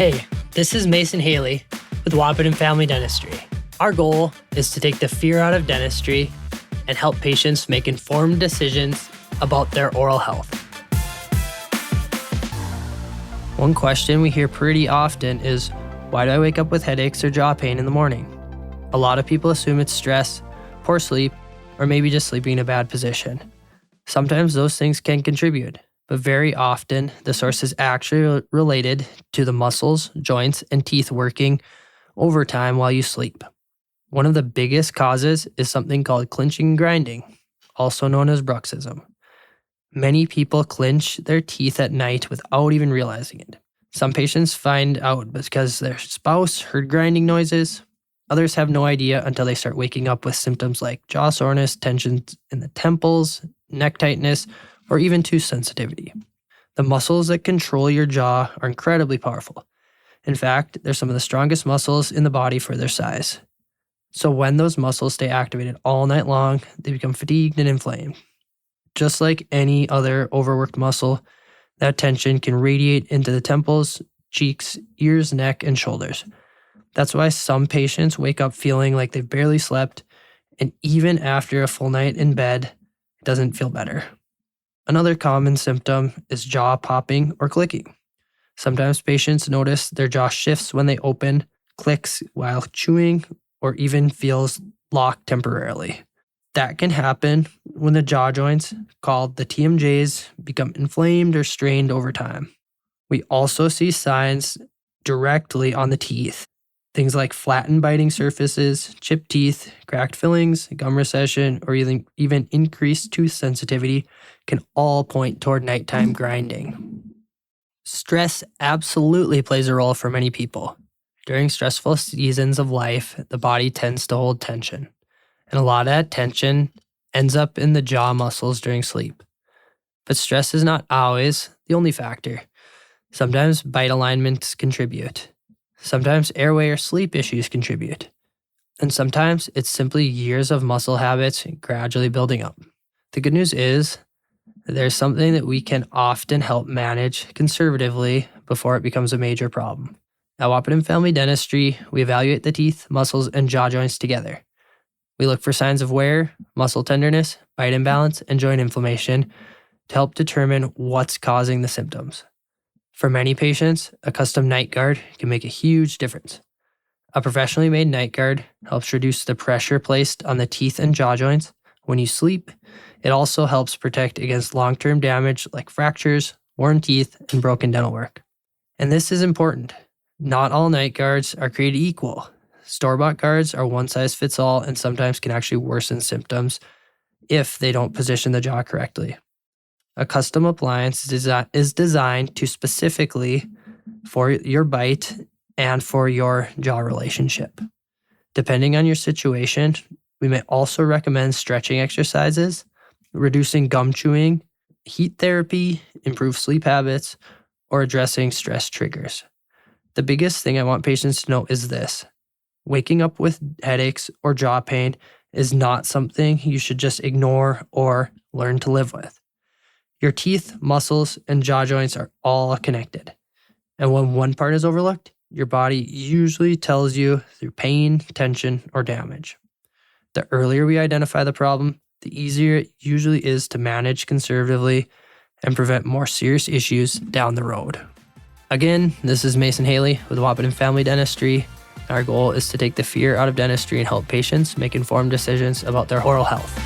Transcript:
Hey, this is Mason Haley with Wahpeton Family Dentistry. Our goal is to take the fear out of dentistry and help patients make informed decisions about their oral health. One question we hear pretty often is, why do I wake up with headaches or jaw pain in the morning? A lot of people assume it's stress, poor sleep, or maybe just sleeping in a bad position. Sometimes those things can contribute, but very often the source is actually related to the muscles, joints, and teeth working overtime while you sleep. One of the biggest causes is something called clenching and grinding, also known as bruxism. Many people clench their teeth at night without even realizing it. Some patients find out because their spouse heard grinding noises. Others have no idea until they start waking up with symptoms like jaw soreness, tensions in the temples, neck tightness, or even tooth sensitivity. The muscles that control your jaw are incredibly powerful. In fact, they're some of the strongest muscles in the body for their size. So when those muscles stay activated all night long, they become fatigued and inflamed. Just like any other overworked muscle, that tension can radiate into the temples, cheeks, ears, neck, and shoulders. That's why some patients wake up feeling like they've barely slept, and even after a full night in bed, it doesn't feel better. Another common symptom is jaw popping or clicking. Sometimes patients notice their jaw shifts when they open, clicks while chewing, or even feels locked temporarily. That can happen when the jaw joints, called the TMJs, become inflamed or strained over time. We also see signs directly on the teeth. Things like flattened biting surfaces, chipped teeth, cracked fillings, gum recession, or even increased tooth sensitivity can all point toward nighttime grinding. Stress absolutely plays a role for many people. During stressful seasons of life, the body tends to hold tension, and a lot of that tension ends up in the jaw muscles during sleep. But stress is not always the only factor. Sometimes bite alignments contribute. Sometimes airway or sleep issues contribute. And sometimes it's simply years of muscle habits gradually building up. The good news is that there's something that we can often help manage conservatively before it becomes a major problem. At Wahpeton Family Dentistry, we evaluate the teeth, muscles, and jaw joints together. We look for signs of wear, muscle tenderness, bite imbalance, and joint inflammation to help determine what's causing the symptoms. For many patients, a custom night guard can make a huge difference. A professionally made night guard helps reduce the pressure placed on the teeth and jaw joints when you sleep. It also helps protect against long-term damage like fractures, worn teeth, and broken dental work. And this is important. Not all night guards are created equal. Store-bought guards are one-size-fits-all and sometimes can actually worsen symptoms if they don't position the jaw correctly. A custom appliance is designed to specifically for your bite and for your jaw relationship. Depending on your situation, we may also recommend stretching exercises, reducing gum chewing, heat therapy, improve sleep habits, or addressing stress triggers. The biggest thing I want patients to know is this: waking up with headaches or jaw pain is not something you should just ignore or learn to live with. Your teeth, muscles, and jaw joints are all connected. And when one part is overlooked, your body usually tells you through pain, tension, or damage. The earlier we identify the problem, the easier it usually is to manage conservatively and prevent more serious issues down the road. Again, this is Mason Haley with Wahpeton Family Dentistry. Our goal is to take the fear out of dentistry and help patients make informed decisions about their oral health.